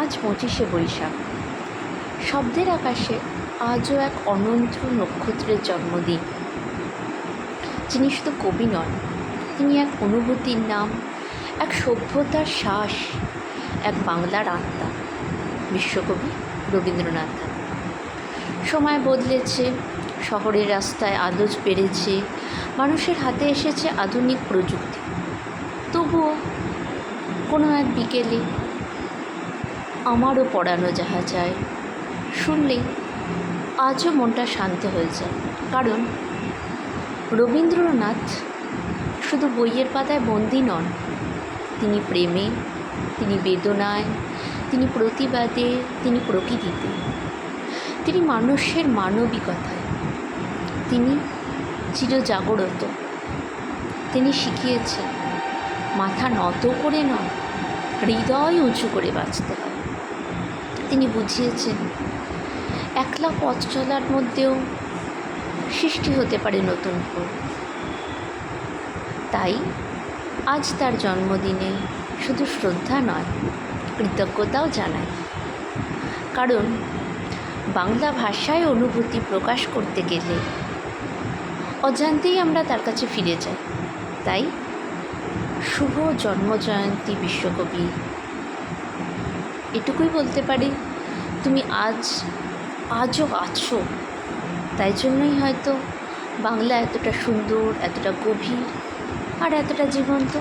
আজ 25শে বৈশাখ। শব্দের আকাশে আজও এক অনন্ত নক্ষত্রের জন্মদিন। যিনি শুধু কবি নন, তিনি এক অনুভূতির নাম, এক সভ্যতার শ্বাস, এক বাংলার আত্মা, বিশ্বকবি রবীন্দ্রনাথ। সময় বদলেছে, শহরের রাস্তায় আলো বেড়েছে, মানুষের হাতে এসেছে আধুনিক প্রযুক্তি। তবুও কোনো এক বিকেলে আমারও পড়ানো যাহা যায় শুনলেই আজও মনটা শান্ত হয়ে যায়। কারণ রবীন্দ্রনাথ শুধু বইয়ের পাতায় বন্দী নন, তিনি প্রেমে, তিনি বেদনায়, তিনি প্রতিবাদে, তিনি প্রকৃতিতে, তিনি মানুষের মানবিকতায়, তিনি চিরজাগরত। তিনি শিখিয়েছেন মাথা নত করে নয়, হৃদয় উঁচু করে বাঁচতে হয়। তিনি বুঝিয়েছেন একলা পথ চলার মধ্যেও সৃষ্টি হতে পারে নতুন ফুল। তাই আজ তার জন্মদিনে শুধু শ্রদ্ধা নয়, কৃতজ্ঞতাও জানাই। কারণ বাংলা ভাষায় অনুভূতি প্রকাশ করতে গেলে অজান্তেই আমরা তার কাছে ফিরে যাই। তাই শুভ জন্মজয়ন্তী বিশ্বকবি। এটুকুই বলতে পারি, তুমি আজও আছো। তাই জন্যই হয়তো বাংলা এতটা সুন্দর, এতটা গভীর আর এতটা জীবন্ত।